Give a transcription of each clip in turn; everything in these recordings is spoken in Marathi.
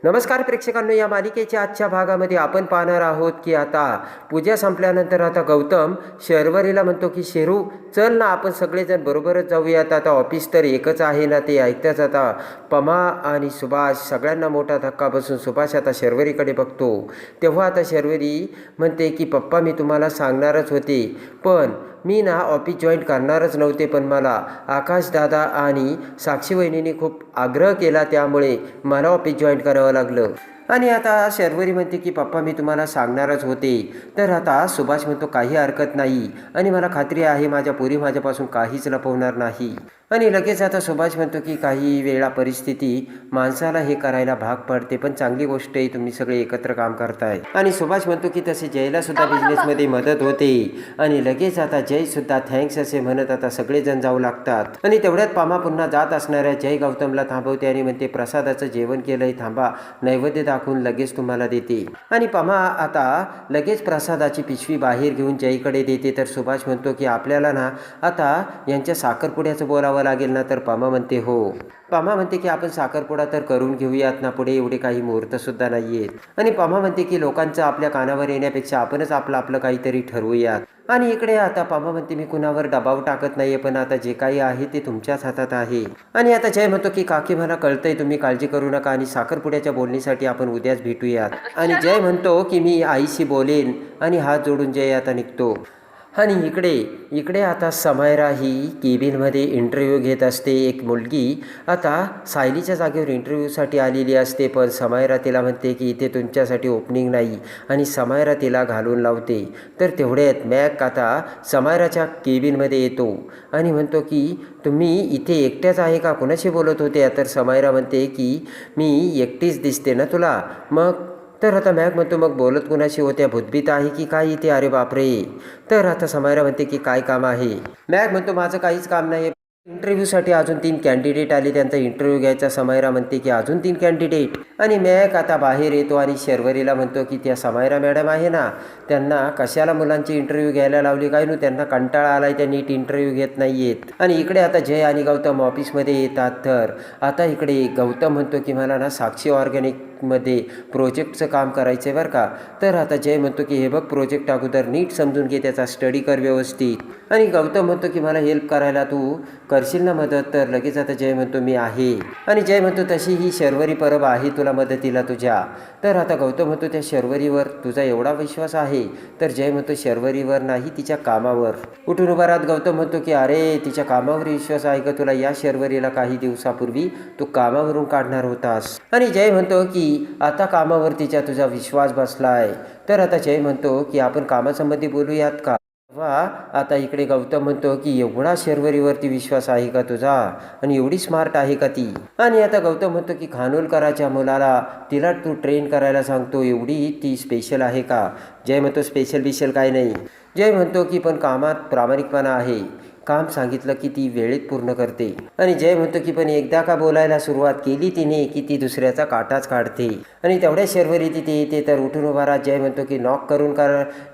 नमस्कार प्रेक्षकांनो, या मालिकेच्या आजच्या भागामध्ये आपण पाहणार आहोत की आता पूजा संपल्यानंतर आता गौतम शर्वरीला म्हणतो की शेरू चल ना, आपण सगळेजण बरोबरच जाऊयात. आता ऑफिस तर एकच आहे ना. ते ऐकताच आता पमा आणि सुभाष सगळ्यांना मोठा धक्का बसून सुभाष आता शर्वरीकडे बघतो. तेव्हा आता शर्वरी म्हणते की पप्पा, मी तुम्हाला सांगणारच होते, पण मी ना ऑफिस जॉईन करणारच नव्हते, पण मला आकाश दादा आणि साक्षी वहिनीने खूप आग्रह केला, त्यामुळे मला ऑफिस जॉईन करावं लागलं. आणि आता शर्वरी म्हणते की पप्पा, मी तुम्हाला सांगणारच होते. तर आता सुभाष म्हणतो काही हरकत नाही, आणि मला खात्री आहे माझ्या पोरी माझ्यापासून काहीच लपवणार नाही. आणि लगेच आता सुभाष म्हणतो की काही वेळा परिस्थिती माणसाला हे करायला भाग पडते, पण चांगली गोष्ट आहे तुम्ही सगळे एकत्र काम करताय. आणि सुभाष म्हणतो की तसे जयला सुद्धा बिझनेसमध्ये मदत होते. आणि लगेच आता जय सुद्धा थँक्स असे म्हणत आता सगळेजण जाऊ लागतात. आणि तेवढ्यात पामा पुन्हा जात असणाऱ्या जय गौतमला थांबवते आणि म्हणते प्रसादाचं जेवण केलंय, थांबा, नैवेद्य दाखवून लगेच तुम्हाला देते. आणि पमा आता लगेच प्रसादाची पिशवी बाहेर घेऊन जयकडे देते. तर सुभाष म्हणतो की आपल्याला ना आता यांच्या साखरपुड्याचं बोलावं लागेल ना. तर पमा म्हणते हो. पमा म्हणते की आपण साखरपुडा तर करून घेऊयात ना, पुढे एवढे काही मुहूर्तसुद्धा नाही आहेत. आणि पमा म्हणते की लोकांचं आपल्या कानावर येण्यापेक्षा आपणच आपलं काहीतरी ठरवूयात. आणि इकडे आता पमा म्हणते मी कुणावर दबाव टाकत नाहीये, पण आता जे काही आहे ते तुमच्याच हातात आहे. आणि आता जय म्हणतो की काकी मला कळतंय, तुम्ही काळजी करू नका, आणि साखरपुड्याच्या बोलणीसाठी आपण उद्याच भेटूयात. आणि जय म्हणतो की मी आईशी बोलेन, आणि हात जोडून जय आता निघतो. आणि इकडे आता समायरा ही केबिनमध्ये इंटरव्ह्यू घेत असते. एक मुलगी आता सायलीच्या जागेवर इंटरव्ह्यूसाठी आलेली असते, पण समायरा तिला म्हणते की इथे तुमच्यासाठी ओपनिंग नाही, आणि समायरा तिला घालून लावते. तर तेवढ्यात मॅक आता समायराच्या केबिनमध्ये येतो आणि म्हणतो की तुम्ही इथे एकट्याच आहे का, कोणाशी बोलत होते? तर समायरा म्हणते की मी एकटीच दिसते ना तुला. मग तर आता मॅक म्हणतो मग बोलत कुणाशी होत्या, भूतभीत आहे की काय इथे? अरे बापरे. तर आता समायरा म्हणते की काय काम आहे? मॅक म्हणतो माझं काहीच काम नाही, इंटरव्ह्यूसाठी अजून 3 कॅन्डिडेट आले, त्यांचा इंटरव्ह्यू घ्यायचा. समायरा म्हणते की अजून 3 कॅन्डिडेट? आणि मॅक आता बाहेर येतो आणि शर्वरीला म्हणतो की त्या समायरा मॅडम आहे ना, त्यांना कशाला मुलांची इंटरव्ह्यू घ्यायला लावली काय नु, त्यांना कंटाळा आलाय, त्या नीट इंटरव्ह्यू घेत नाहीयेत. आणि इकडे आता जय आणि गौतम ऑफिसमध्ये येतात. तर आता इकडे गौतम म्हणतो की मला ना साक्षी ऑर्गॅनिकमध्ये प्रोजेक्टचं काम करायचं आहे बरं का. तर आता जय म्हणतो की हे बघ, प्रोजेक्ट अगोदर नीट समजून घे, त्याचा स्टडी कर व्यवस्थित. आणि गौतम म्हणतो की मला हेल्प करायला तू करशील ना मदत? तर लगेच आता जय म्हणतो मी आहे. आणि जय म्हणतो तशी ही शर्वरी परब आहे तुला मदतीला तुझ्या. तर आता गौतम म्हणतो त्या शर्वरीवर तुझा एवढा विश्वास आहे? तर जय म्हणतो शर्वरीवर नाही, तिच्या कामावर. उठून उभा राहत गौतम म्हणतो की अरे तिच्या कामावर विश्वास आहे का तुला? या शर्वरीला काही दिवसापूर्वी तू कामावरून काढणार होतास. आणि जय म्हणतो की आता कामावर तिच्या तुझा विश्वास बसलाय. तर आता जय म्हणतो की आपण कामासंबंधी बोलूयात का? आता इकडे गौतम म्हणतो की एवढा शर्वरीवरती विश्वास आहे का तुझा, आणि एवढी स्मार्ट आहे का ती? आणि आता गौतम म्हणतो की खानोलकराच्या मुलाला तिला तू ट्रेन करायला सांगतो, एवढी ती स्पेशल आहे का? जय म्हणतो स्पेशल बिशल काय नाही. जय म्हणतो की पण कामात प्रामाणिकपणा आहे, काम सांगितलं की ती वेळेत पूर्ण करते. आणि जय म्हणतो की पण एकदा का बोलायला सुरुवात केली तिने की ती दुसऱ्याचा काटाच काढते. आणि तेवढ्या शर्वरी तिथे येते. तर उठून उभा राहत जय म्हणतो की नॉक करून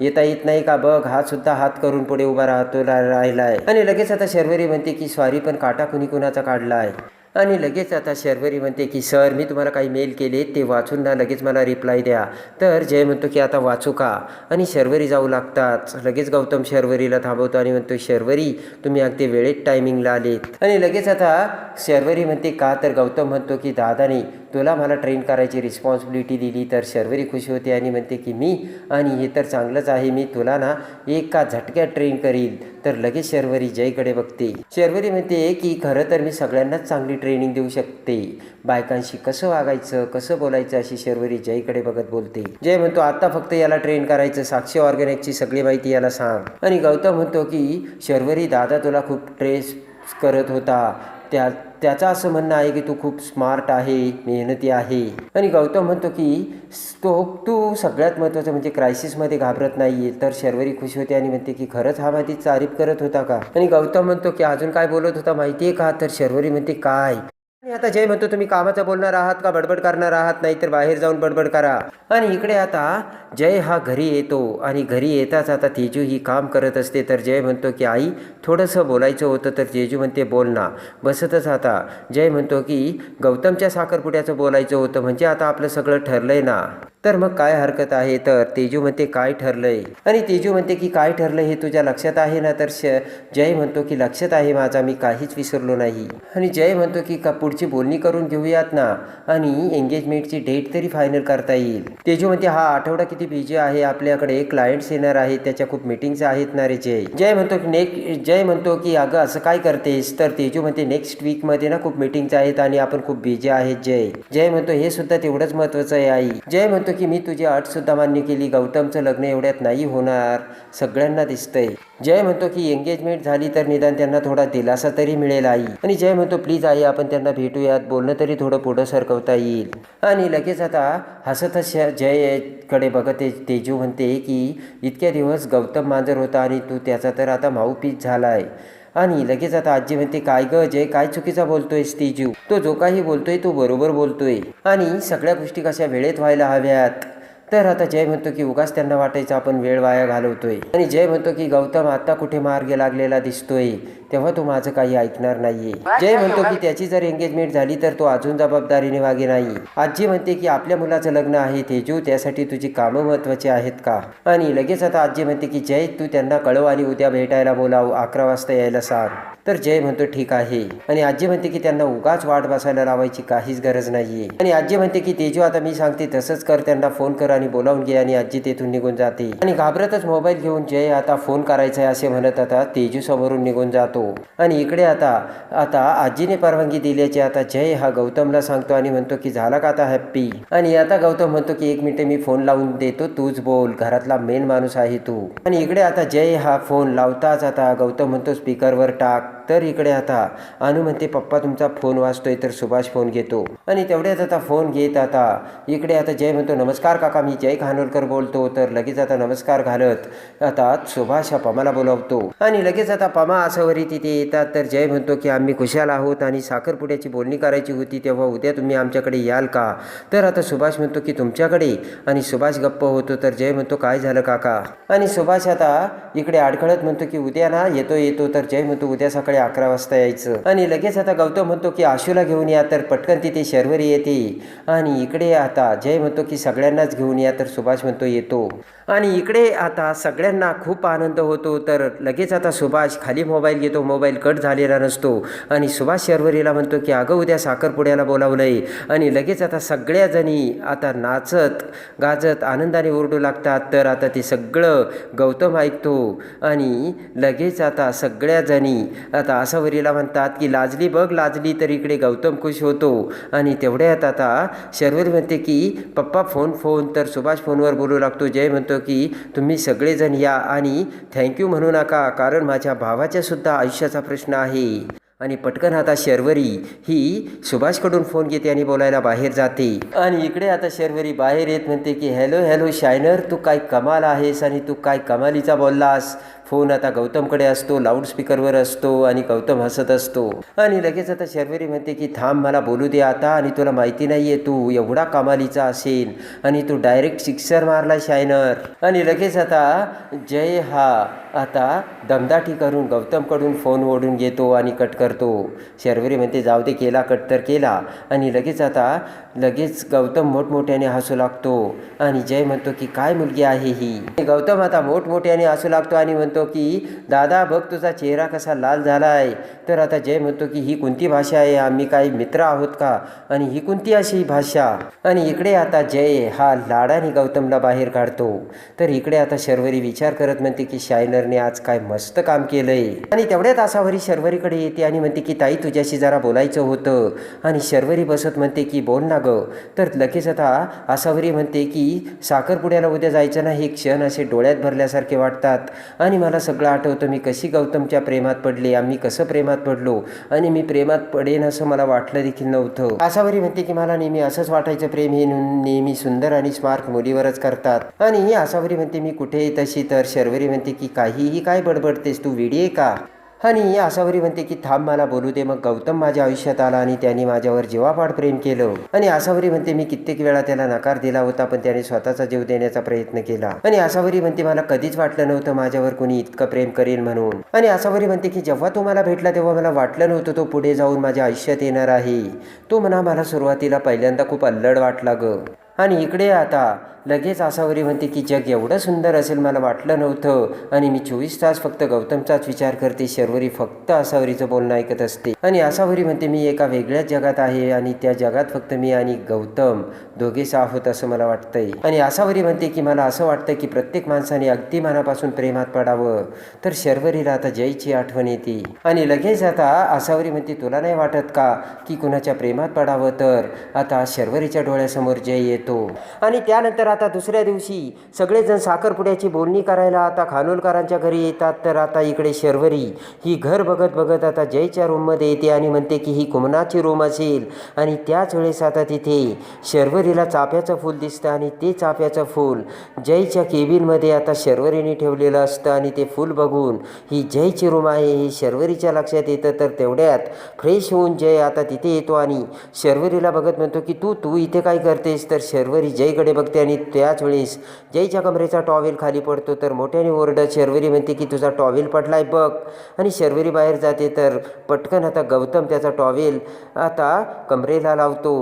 येता येत नाही का? बघ हा सुद्धा हात करून पुढे उभा राहतो राहिलाय. आणि लगेच आता शर्वरी म्हणते की सॉरी, पण काटा कुणाचा काढलाय? आणि लगेच आता शर्वरी म्हणते की सर मी तुम्हाला काही मेल केले ते वाचून ना लगेच मला रिप्लाय द्या. तर जय म्हणतो की आता वाचू का? आणि शर्वरी जाऊ लागतात. लगेच गौतम शर्वरीला थांबवतो आणि म्हणतो शर्वरी तुम्ही अगदी वेळेत टायमिंगला आलेत. आणि लगेच आता शर्वरी म्हणते का? तर गौतम म्हणतो की दादाने तुला मला ट्रेन करायची रिस्पॉन्सिबिलिटी दिली. तर शर्वरी खुशी होते आणि म्हणते की मी, आणि हे तर चांगलंच आहे, मी तुला ना एका झटक्यात ट्रेन करील. तर लगेच शर्वरी जयकडे बघते. शर्वरी म्हणते की खरं तर मी सगळ्यांनाच चांगली ट्रेनिंग देऊ शकते, बायकांशी कसं वागायचं कसं बोलायचं, अशी शर्वरी जयकडे बघत बोलते. जय म्हणतो आता फक्त याला ट्रेन करायचं, साक्षी ऑर्गॅनिकची सगळी माहिती याला सांग. आणि गौतम म्हणतो की शर्वरी दादा तुला खूप ट्रेस करत होता, त्याचं असं म्हणणं आहे की तू खूप स्मार्ट आहे, मेहनती आहे. आणि गौतम म्हणतो की तू सगळ्यात महत्त्वाचं म्हणजे क्रायसिसमध्ये घाबरत नाही आहे. तर शर्वरी खुश होते आणि म्हणते की खरंच हा माझी तारीफ करत होता का? आणि गौतम म्हणतो की अजून काय बोलत होता माहिती आहे का? तर शर्वरी म्हणते काय? आणि आता जय म्हणतो तुम्ही कामाचं बोलणार आहात का बडबड करणार आहात, नाहीतर बाहेर जाऊन बडबड करा. आणि इकडे आता जय हा घरी येतो आणि घरी येताच आता तेजू ही काम करत असते. तर जय म्हणतो की आई थोडंसं बोलायचं होतं. तर तेजू म्हणते बोल ना. बसतच आता जय म्हणतो की गौतमच्या साखरपुड्याचं बोलायचं होतं, म्हणजे आता आपलं सगळं ठरलंय ना, तर मग काय हरकत आहे. तर तेजू म्हणते काय ठरलंय. आणि तेजू म्हणते की काय ठरलंय हे तुझ्या लक्षात आहे ना. तर जय म्हणतो की लक्षात आहे माझा, मी काहीच विसरलो नाही. आणि जय म्हणतो की पुढची बोलणी करून घेऊयात ना, आणि एंगेजमेंटची डेट तरी फायनल करता येईल. तेजू म्हणते हा आठवडा किती बिझी आहे, आपल्याकडे क्लायंट्स येणार आहेत, त्याच्या खूप मीटिंग्स आहेत ना रे. जय म्हणतो की अगं असं काय करतेस. तर तेजू म्हणते नेक्स्ट वीकमध्ये ना खूप मीटिंग्स आहेत आणि आपण खूप बिझी आहेत. जय म्हणतो हे सुद्धा तेवढंच महत्त्वाचं आहे आई. जय म्हणतो की मी तुझी अट सुद्धा मान्य केली, गौतमचं लग्न एवढ्यात नाही होणार, सगळ्यांना दिसतंय. जय म्हणतो की एंगेजमेंट झाली तर निदान त्यांना थोडा दिलासा तरी मिळेल आई. आणि जय म्हणतो प्लीज आई आपण त्यांना भेटूयात, बोलणं तरी थोडं पुढं सरकवता येईल. आणि लगेच आता हसतच जयकडे बघत तेजू म्हणते की इतक्या दिवस गौतम मांजर होता आणि तू त्याचा तर आता माऊपीस झालाय. आणि लगेच आता आजी म्हणते काय ग जय काय चुकीचा बोलतोयस तेजू, तो जो काही बोलतोय तो बरोबर बोलतोय आणि सगळ्या गोष्टी कशा वेळेत व्हायला हव्यात. तर आता जय म्हणतो की उगाच त्यांना वाटायचं आपण वेळ वाया घालवतोय. आणि जय म्हणतो की गौतम आता कुठे मार्ग लागलेला दिसतोय, तेव्हा तो माझं काही ऐकणार नाहीये. जय म्हणतो की त्याची जर एंगेजमेंट झाली तर तो अजून जबाबदारीने वागे नाही. आजी म्हणते की आपल्या मुलाचं लग्न आहे तेजू, त्यासाठी तुझी कामं महत्वाची आहेत का. आणि लगेच आता आजी म्हणते की जय तू त्यांना कळव आणि उद्या भेटायला बोलाव, 11 वाजता यायला सांग. तर जय म्हणतो ठीक आहे. आणि आजी म्हणते की त्यांना उगाच वाट बसायला लावायची काहीच गरज नाहीये. आणि आजी म्हणते की तेजू आता मी सांगते तसंच कर, त्यांना फोन कर आणि बोलावून घे. आणि आजी तेथून निघून जाते. आणि घाबरतच मोबाईल घेऊन जय आता फोन करायचा आहे असे म्हणत आता तेजू समोरून निघून जातो. आणि इकडे आता आजीने परवानगी दिल्याची आता जय हा गौतमला सांगतो आणि म्हणतो की झाला का आता हॅप्पी. आणि आता गौतम म्हणतो की 1 मिनिट मी फोन लावून देतो, तूच बोल, घरातला मेन माणूस आहे तू. आणि इकडे आता जय हा फोन लावताच आता गौतम म्हणतो स्पीकरवर टाक. तर इकडे आता अनु म्हणते पप्पा तुमचा फोन वाजतोय. तर सुभाष फोन घेतो आणि तेवढ्यात आता फोन घेत आता इकडे आता जय म्हणतो नमस्कार काका मी जय खानोलकर बोलतो. तर लगेच आता नमस्कार घालत आता सुभाष हा पमाला बोलावतो. आणि लगेच आता पमा आसावरी तिथे येतात. तर जय म्हणतो की आम्ही खुशाल आहोत आणि साखरपुड्याची बोलणी करायची होती, तेव्हा उद्या तुम्ही आमच्याकडे याल का. तर आता सुभाष म्हणतो की तुमच्याकडे. आणि सुभाष गप्प होतो. तर जय म्हणतो काय झालं काका. आणि सुभाष आता इकडे अडखळत म्हणतो की उद्या ना येतो. तर जय म्हणतो उद्या सकाळी 11 वाजता यायचं. आणि लगेच आता गौतम म्हणतो की आशूला घेऊन या. तर पटकन तिथे शर्वरी येते. आणि इकडे आता जय म्हणतो की सगळ्यांनाच घेऊन या. तर सुभाष म्हणतो येतो. आणि इकडे आता सगळ्यांना खूप आनंद होतो. तर लगेच आता सुभाष खाली मोबाईल घेतो, मोबाईल कट झालेला नसतो. आणि सुभाष शर्वरीला म्हणतो की अगं उद्या साखरपुड्याला बोलावलंय. आणि लगेच आता सगळ्या जणी आता नाचत गाजत आनंदाने ओरडू लागतात. तर आता ते सगळं गौतम ऐकतो. आणि लगेच आता सगळ्या जणी आता आसावरीला म्हणतात की लाजली बघ लाजली. तर इकडे गौतम खुश होतो. आणि तेवढ्यात आता शर्वरी म्हणते की पप्पा फोन. तर सुभाष फोनवर बोलू लागतो. जय म्हणतो की तुम्ही सगळेजण या आणि थँक्यू म्हणू नका, कारण माझ्या भावाच्या सुद्धा आयुष्याचा प्रश्न आहे. आणि पटकन आता शर्वरी ही सुभाषकडून फोन घेते आणि बोलायला बाहेर जाते. आणि इकडे आता शर्वरी बाहेर येत म्हणते की हॅलो शायनर, तू काय कमाल आहेस आणि तू काय कमालीचा बोललास. फोन आता गौतमकडे असतो, लाऊडस्पीकरवर असतो आणि गौतम हसत असतो. आणि लगेच आता शर्वरी म्हणते की थांब मला बोलू दे आता. आणि तुला माहिती नाहीये तू एवढा कमालीचा असेल आणि तू डायरेक्ट सिक्सर मारला शायनर. आणि लगेच आता जय हा आता दमदाटी करून गौतमकडून फोन ओढून घेतो आणि कट करतो. शर्वरी म्हणते जाऊ दे, केला कट तर केला. आणि लगेच गौतम मोठमोठ्याने हसू लागतो. आणि जय म्हणतो की काय मुलगी आहे ही. गौतम आता मोठमोठ्याने हसू लागतो आणि म्हणतो की दादा बघ तुझा चेहरा कसा लाल झालाय. तर आता जय म्हणतो की ही कोणती भाषा आहे, आम्ही काही मित्र आहोत का, आणि ही कोणती अशी भाषा. आणि इकडे आता जय हा लाडाने गौतमला बाहेर काढतो. तर इकडे आता शर्वरी विचार करत म्हणते की शायनरने आज काय मस्त काम केलंय. आणि तेवढ्यात आसावरी शर्वरीकडे येते आणि म्हणते की ताई तुझ्याशी जरा बोलायचं होतं. आणि शर्वरी बसत म्हणते की बोल ना ग. तर लगेच आता आसावरी म्हणते की साखरपुड्याला उद्या जायचं ना, हे क्षण असे डोळ्यात भरल्यासारखे वाटतात. आणि मला सगळं आठवतं मी कशी गौतमच्या प्रेमात पडले, आम्ही कसं प्रेमात पडलो, आणि मी प्रेमात पडेन असं मला वाटलं देखील नव्हतं. आसावरी म्हणते की मला नेहमी असंच वाटायचं, प्रेम हे नेहमी सुंदर आणि स्मार्ट मुलीवरच करतात. आणि आसावरी म्हणते मी कुठे तशी. तर शर्वरी म्हणते की काहीही काय बडबडतेस तू, वेडी आहे का. आणि आसावरी म्हणते की थांब मला बोलू दे. मग गौतम माझ्या आयुष्यात आला आणि त्याने माझ्यावर जीवापाड प्रेम केलं. आणि आसावरी म्हणते मी कित्येक वेळा त्याला नकार दिला होता, पण त्याने स्वतःचा जीव देण्याचा प्रयत्न केला. आणि आसावरी म्हणते मला कधीच वाटलं नव्हतं माझ्यावर कोणी इतकं प्रेम करेल म्हणून. आणि आसावरी म्हणते की जेव्हा तो मला भेटला तेव्हा मला वाटलं नव्हतं तो पुढे जाऊन माझ्या आयुष्यात येणार आहे. तो मला सुरुवातीला पहिल्यांदा खूप अल्लड वाटला ग. आणि इकडे आता लगेच आसावरी म्हणते की जग एवढं सुंदर असेल मला वाटलं नव्हतं. आणि मी 24 तास फक्त गौतमचाच विचार करते. शर्वरी फक्त आसावरीचं बोलणं ऐकत असते. आणि आसावरी म्हणते मी एका वेगळ्याच जगात आहे आणि त्या जगात फक्त मी आणि गौतम दोघेच आहोत असं मला वाटतंय. आणि आसावरी म्हणते की मला असं वाटतं की प्रत्येक माणसाने अगदी मनापासून प्रेमात पडावं. तर शर्वरीला आता जयची आठवण येते. आणि लगेच आता आसावरी म्हणते तुला नाही वाटत का की कुणाच्या प्रेमात पडावं. तर आता शर्वरीच्या डोळ्यासमोर जय येतो. आणि त्यानंतर आता दुसऱ्या दिवशी सगळेजण साखरपुड्याची बोलणी करायला आता खानोलकरांच्या घरी येतात. तर आता इकडे शर्वरी ही घर बघत बघत आता जयच्या रूममध्ये येते आणि म्हणते की ही कुमनाची रूम असेल. आणि त्याच वेळेस आता तिथे शर्वरीला चाफ्याचं फूल दिसतं आणि ते चाफ्याचं फूल जयच्या केबिनमध्ये आता शर्वरीने ठेवलेलं असतं. आणि ते फूल बघून ही जयची रूम आहे हे शर्वरीच्या लक्षात येतं. तर तेवढ्यात फ्रेश होऊन जय आता तिथे येतो आणि शर्वरीला बघत म्हणतो की तू इथे काय करतेस. तर शर्वरी जयकडे बघते आणि त्याच वेळेस जयच्या कमरेचा टॉवेल खाली पडतो. तर मोठ्याने ओरडत शर्वरी म्हणते की तुझा टॉवेल पडलाय बघ. आणि शर्वरी बाहेर जाते. तर पटकन आता गौतम त्याचा टॉवेल आता कमरेला लावतो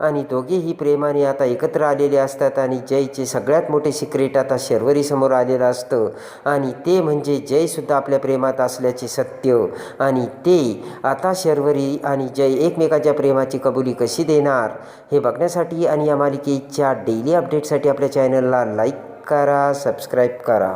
आणि दोघेही प्रेमाने आता एकत्र आलेले असतात. आणि जयचे सगळ्यात मोठे सिक्रेट आता शर्वरीसमोर आलेलं असतं आणि ते म्हणजे जयसुद्धा आपल्या प्रेमात असल्याचे सत्य. आणि ते आता शर्वरी आणि जय एकमेकांच्या प्रेमाची कबुली कशी देणार हे बघण्यासाठी आणि या मालिकेच्या डेली अपडेटसाठी आपल्या चॅनलला लाईक करा, सबस्क्राईब करा.